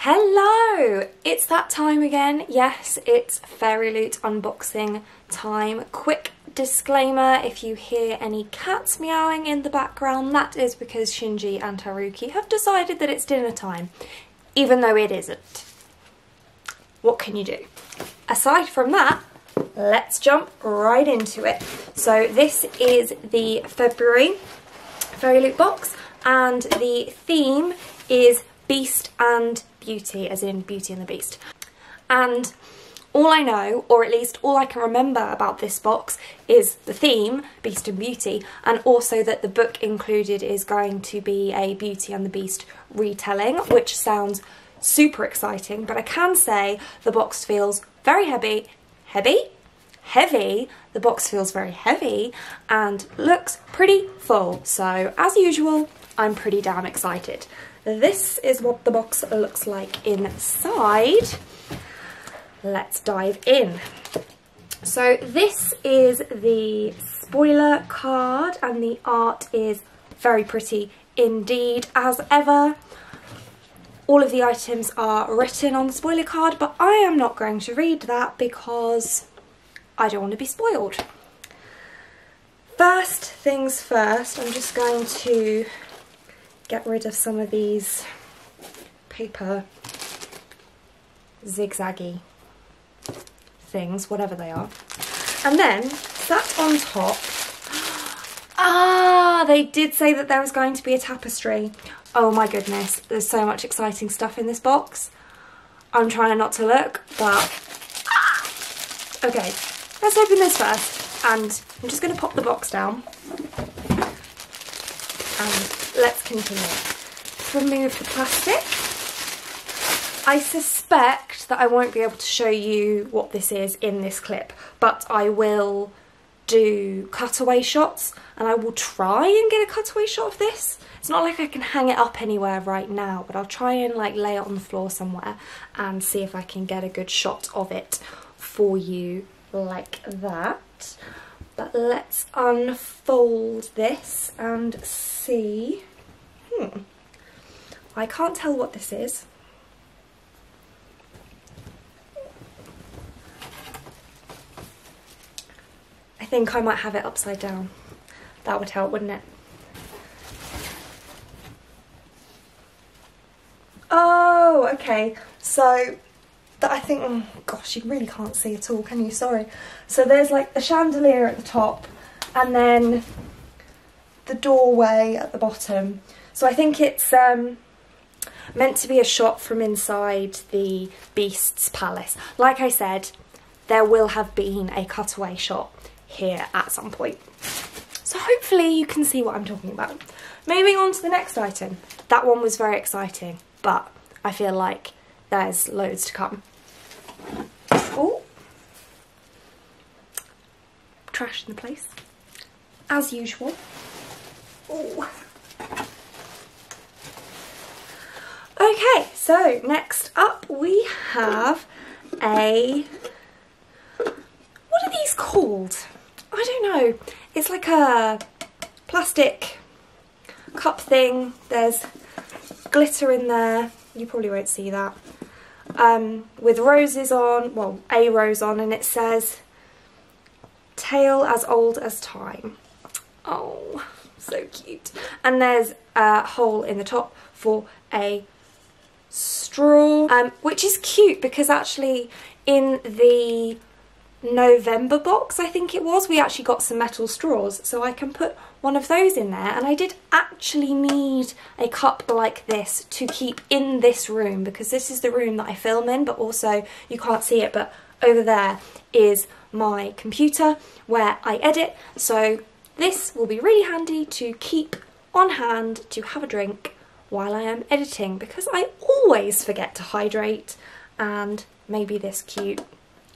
Hello! It's that time again. Yes, it's Fairyloot unboxing time. Quick disclaimer, if you hear any cats meowing in the background, that is because Shinji and Haruki have decided that it's dinner time, even though it isn't. What can you do? Aside from that, let's jump right into it. So this is the February Fairyloot box, and the theme is Beast and Beauty, as in Beauty and the Beast. And all I know, or at least all I can remember about this box, is the theme, Beast and Beauty, and also that the book included is going to be a Beauty and the Beast retelling, which sounds super exciting, but I can say the box feels very heavy. The box feels very heavy and looks pretty full, so as usual, I'm pretty damn excited. This is what the box looks like inside. Let's dive in. So this is the spoiler card, and the art is very pretty indeed, as ever. All of the items are written on the spoiler card, but I am not going to read that because I don't want to be spoiled. First things first, I'm just going to get rid of some of these paper zigzaggy things, whatever they are. And then, sat on top, they did say that there was going to be a tapestry. Oh my goodness, there's so much exciting stuff in this box. I'm trying not to look, but okay, let's open this first, and I'm just going to pop the box down. And let's continue. Let's remove the plastic. I suspect that I won't be able to show you what this is in this clip, but I will do cutaway shots, and I will try and get a cutaway shot of this. It's not like I can hang it up anywhere right now, but I'll try and like lay it on the floor somewhere and see if I can get a good shot of it for you like that. But let's unfold this and see. I can't tell what this is. I think I might have it upside down. That would help, wouldn't it? Oh, okay. So I think, oh gosh, you really can't see at all, can you? Sorry. So there's like the chandelier at the top, and then the doorway at the bottom. So I think it's meant to be a shot from inside the Beast's palace. Like I said, there will have been a cutaway shot here at some point. So hopefully you can see what I'm talking about. Moving on to the next item. That one was very exciting, but I feel like there's loads to come. Oh, trash in the place, as usual. Ooh. Okay, so next up we have a, what are these called? I don't know. It's like a plastic cup thing. There's glitter in there. You probably won't see that. With roses on, well, a rose on, and it says, "Tale as old as time." Oh, so cute. And there's a hole in the top for a straw, which is cute because actually in the November box, I think it was, we actually got some metal straws, so I can put one of those in there. And I did actually need a cup like this to keep in this room, because this is the room that I film in, but also you can't see it, but over there is my computer where I edit, so this will be really handy to keep on hand to have a drink while I am editing, because I always forget to hydrate, and maybe this cute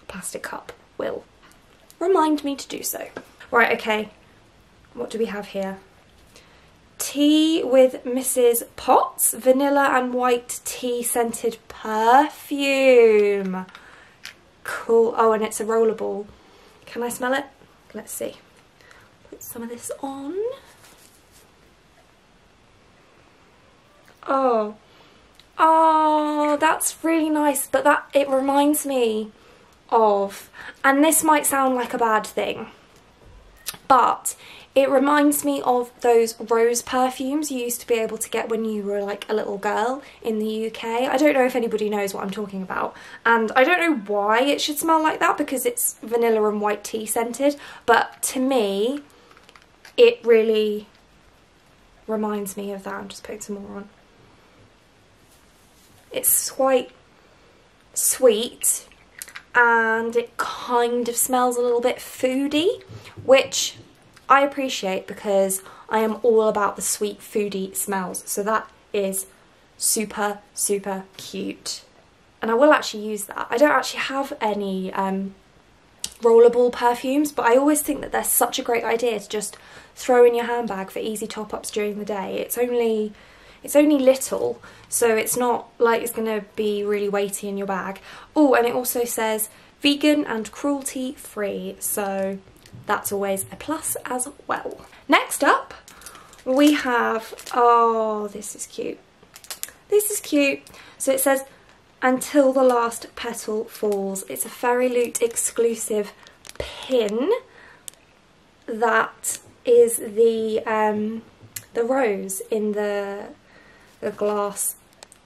plastic cup will remind me to do so. Right, okay, what do we have here? Tea with Mrs. Potts, vanilla and white tea scented perfume. Cool. Oh, and it's a rollerball. Can I smell it? Let's see. Put some of this on. Oh, Oh, that's really nice, but it reminds me of, and this might sound like a bad thing, but it reminds me of those rose perfumes you used to be able to get when you were like a little girl in the UK. I don't know if anybody knows what I'm talking about, and I don't know why it should smell like that because it's vanilla and white tea scented, but to me it really reminds me of that. I'm just putting some more on. It's quite sweet and it kind of smells a little bit foody, which I appreciate because I am all about the sweet foody smells. So that is super, super cute. And I will actually use that. I don't actually have any rollerball perfumes, but I always think that they're such a great idea to just throw in your handbag for easy top-ups during the day. It's only little, so it's not like it's going to be really weighty in your bag. Oh, and it also says vegan and cruelty free, so that's always a plus as well. Next up we have, oh, this is cute. This is cute. So it says until the last petal falls. It's a Fairyloot exclusive pin. That is the rose in the glass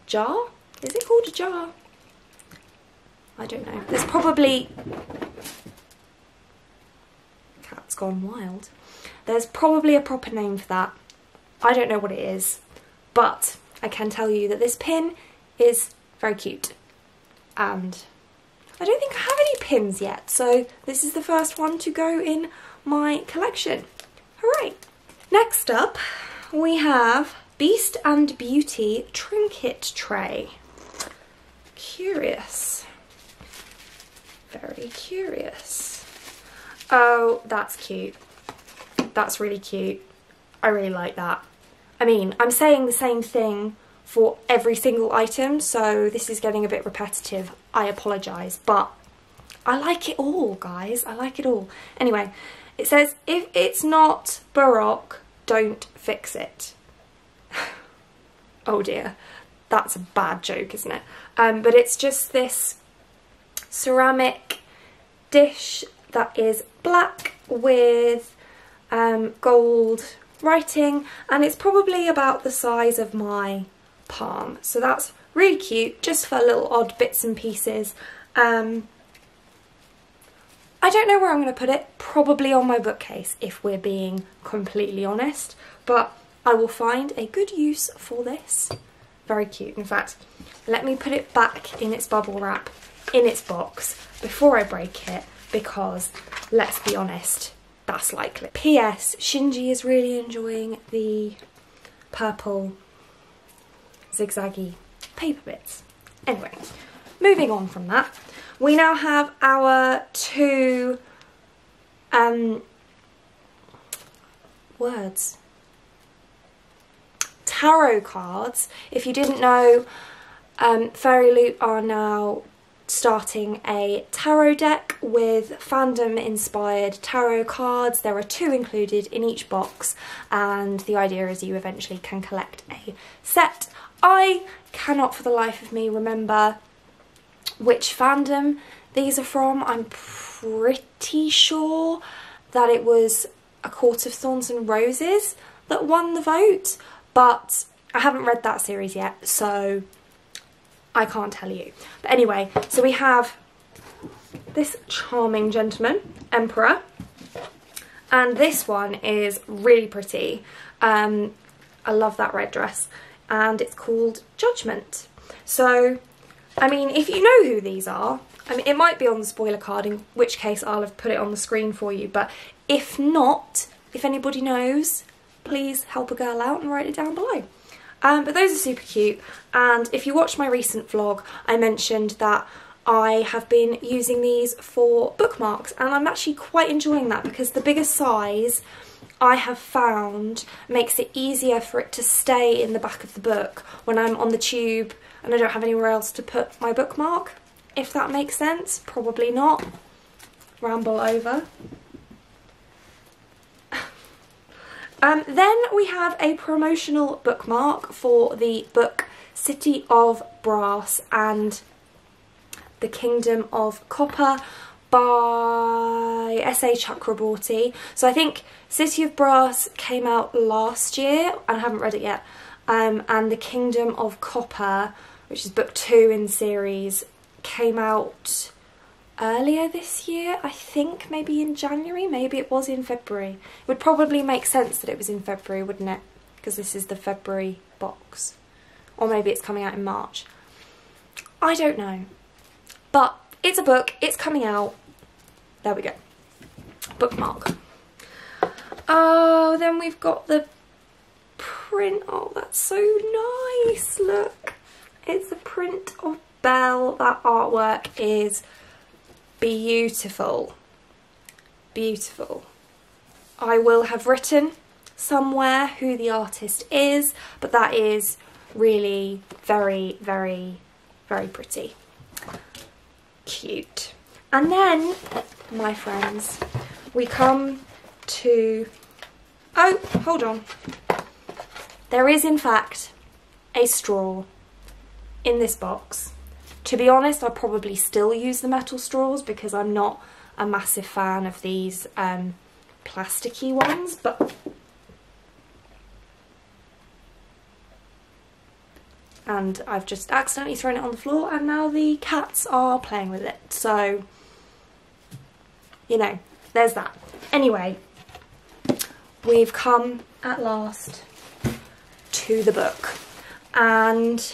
jar. Is it called a jar? I don't know. There's probably, cat's gone wild. There's probably a proper name for that. I don't know what it is, but I can tell you that this pin is very cute, and I don't think I have any pins yet, so this is the first one to go in my collection. Hooray! Next up we have Beast and Beauty trinket tray. Curious. Very curious. Oh, that's cute. That's really cute. I really like that. I mean, I'm saying the same thing for every single item, so this is getting a bit repetitive. I apologise, but I like it all, guys. I like it all. Anyway, it says, if it's not Baroque, don't fix it. Oh dear, that's a bad joke, isn't it? But it's just this ceramic dish that is black with gold writing, and it's probably about the size of my palm. So that's really cute, just for little odd bits and pieces. I don't know where I'm going to put it, probably on my bookcase if we're being completely honest, but I will find a good use for this. Very cute. In fact, let me put it back in its bubble wrap, in its box, before I break it, because let's be honest, that's likely. P.S. Shinji is really enjoying the purple zigzaggy paper bits. Anyway, moving on from that, we now have our two tarot cards. If you didn't know, Fairyloot are now starting a tarot deck with fandom inspired tarot cards. There are 2 included in each box, and the idea is you eventually can collect a set. I cannot for the life of me remember which fandom these are from. I'm pretty sure that it was A Court of Thorns and Roses that won the vote, but I haven't read that series yet, so I can't tell you. But anyway, so we have this charming gentleman, Emperor, and this one is really pretty. I love that red dress, and it's called Judgment. So, I mean, if you know who these are, I mean, it might be on the spoiler card, in which case I'll have put it on the screen for you, but if not, if anybody knows, please help a girl out and write it down below. But those are super cute, and if you watched my recent vlog, I mentioned that I have been using these for bookmarks, and I'm actually quite enjoying that because the bigger size I have found makes it easier for it to stay in the back of the book when I'm on the tube and I don't have anywhere else to put my bookmark, if that makes sense. Probably not. Ramble over. Then we have a promotional bookmark for the book City of Brass and the Kingdom of Copper by S.A. Chakraborty. So I think City of Brass came out last year and I haven't read it yet. And the Kingdom of Copper, which is book 2 in the series, came out earlier this year, I think, maybe in January, maybe it was in February. It would probably make sense that it was in February, wouldn't it? Because this is the February box. Or maybe it's coming out in March. I don't know. But it's a book, it's coming out. There we go. Bookmark. Oh, then we've got the print. Oh, that's so nice. Look. It's a print of Belle. That artwork is beautiful. Beautiful. I will have written somewhere who the artist is, but that is really very, very, very pretty. Cute. And then, my friends, we come to... Oh, hold on. There is, in fact, a straw in this box. To be honest, I probably still use the metal straws because I'm not a massive fan of these plasticky ones, but... And I've just accidentally thrown it on the floor and now the cats are playing with it. So, you know, there's that. Anyway, we've come at last to the book. And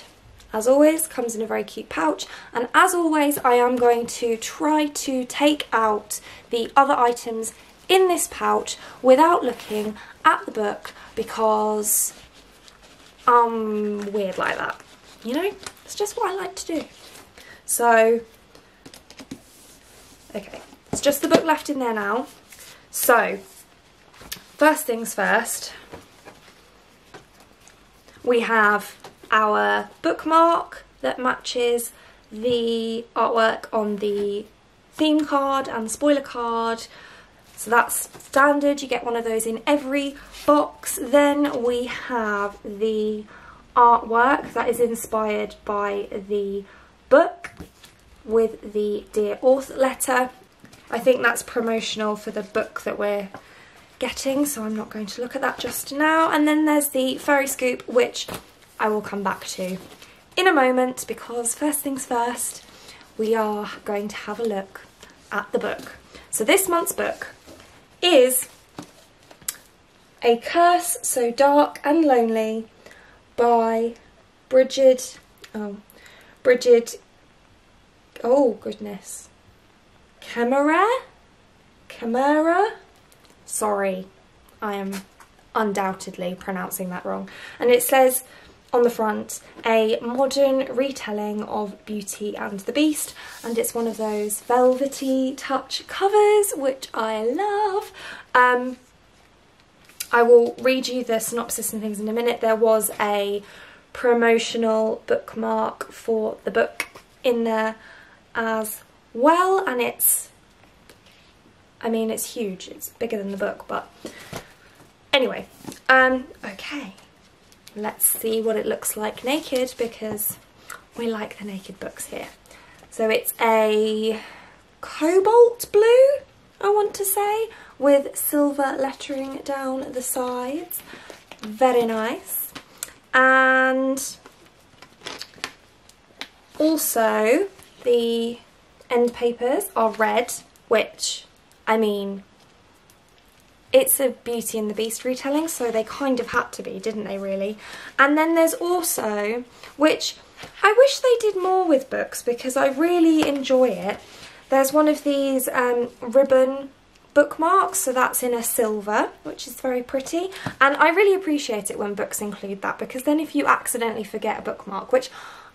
as always, comes in a very cute pouch. And as always, I am going to try to take out the other items in this pouch without looking at the book because I'm weird like that. You know, it's just what I like to do. So, okay, it's just the book left in there now. So, first things first, we have our bookmark that matches the artwork on the theme card and the spoiler card. So that's standard, you get one of those in every box. Then we have the artwork that is inspired by the book with the Dear Author letter. I think that's promotional for the book that we're getting, so I'm not going to look at that just now. And then there's the Fairy Scoop, which I will come back to in a moment because first things first, we are going to have a look at the book. So this month's book is A Curse So Dark and Lonely by Bridget, oh goodness, Camera? Sorry, I am undoubtedly pronouncing that wrong. And it says on the front, a modern retelling of Beauty and the Beast, and it's one of those velvety touch covers, which I love. I will read you the synopsis and things in a minute. There was a promotional bookmark for the book in there as well, and it's, I mean, it's huge. It's bigger than the book, but anyway, okay. Let's see what it looks like naked because we like the naked books here. So it's a cobalt blue, I want to say, with silver lettering down the sides. Very nice. And also the end papers are red, which, I mean, it's a Beauty and the Beast retelling, so they kind of had to be, didn't they, really? And then there's also, which I wish they did more with books because I really enjoy it. There's one of these ribbon bookmarks, so that's in a silver, which is very pretty. And I really appreciate it when books include that because then if you accidentally forget a bookmark, which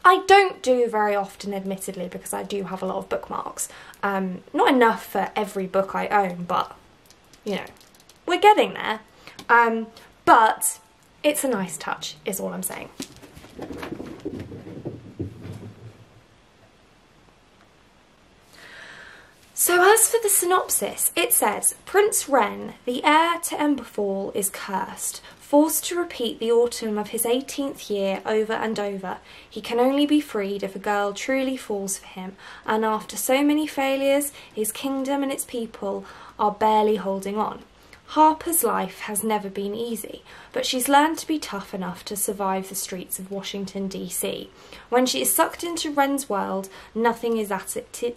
I don't do very often, admittedly, because I do have a lot of bookmarks. Not enough for every book I own, but, you know, we're getting there. But it's a nice touch, is all I'm saying. So as for the synopsis, it says, Prince Wren, the heir to Emberfall, is cursed. Forced to repeat the autumn of his 18th year over and over, he can only be freed if a girl truly falls for him, and after so many failures, his kingdom and its people are barely holding on. Harper's life has never been easy, but she's learned to be tough enough to survive the streets of Washington, D.C. When she is sucked into Wren's world, nothing is at its...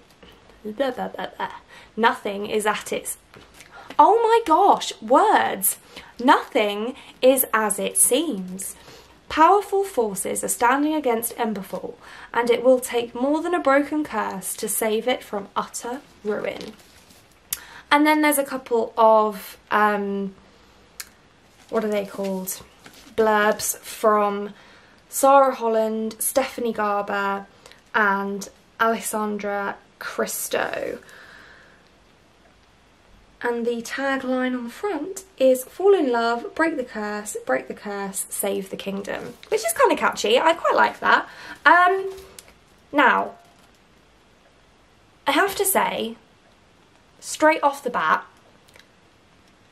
Oh my gosh, words! Nothing is as it seems. Powerful forces are standing against Emberfall, and it will take more than a broken curse to save it from utter ruin. And then there's a couple of, what are they called? Blurbs from Sarah Holland, Stephanie Garber, and Alessandra Cristo. And the tagline on the front is "Fall in love, break the curse, save the kingdom," which is kind of catchy. I quite like that. Now, I have to say, straight off the bat,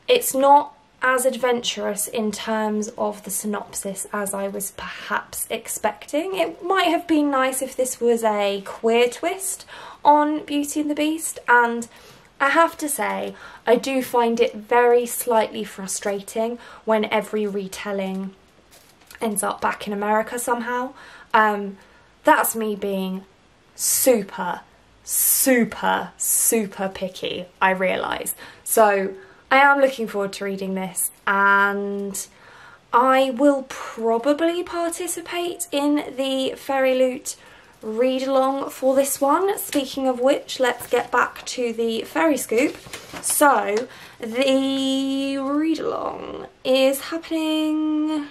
it's not as adventurous in terms of the synopsis as I was perhaps expecting. It might have been nice if this was a queer twist on Beauty and the Beast, and I have to say, I do find it very slightly frustrating when every retelling ends up back in America somehow. That's me being super picky, I realise. So I am looking forward to reading this, and I will probably participate in the Fairyloot read-along for this one. Speaking of which, let's get back to the Fairy Scoop. So the read-along is happening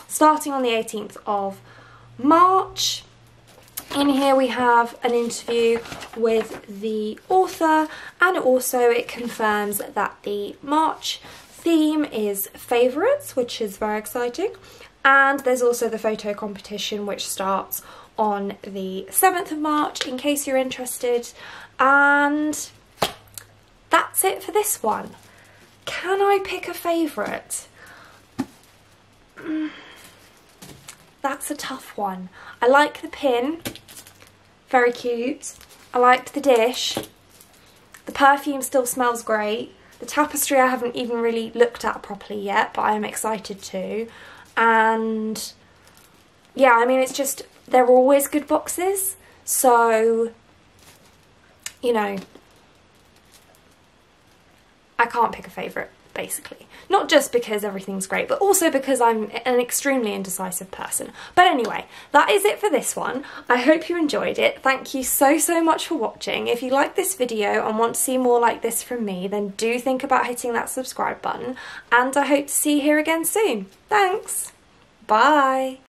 starting on the 18th of March. In here we have an interview with the author, and also it confirms that the March theme is favourites, which is very exciting. And there's also the photo competition, which starts on the 7th of March, in case you're interested. And that's it for this one. Can I pick a favourite? That's a tough one. I like the pin, very cute. I liked the dish. The perfume still smells great. The tapestry I haven't even really looked at properly yet, but I am excited to. And yeah, I mean, it's just, they're always good boxes, so, you know, I can't pick a favourite, basically. Not just because everything's great, but also because I'm an extremely indecisive person. But anyway, that is it for this one. I hope you enjoyed it. Thank you so much for watching. If you like this video and want to see more like this from me, then do think about hitting that subscribe button, and I hope to see you here again soon. Thanks! Bye!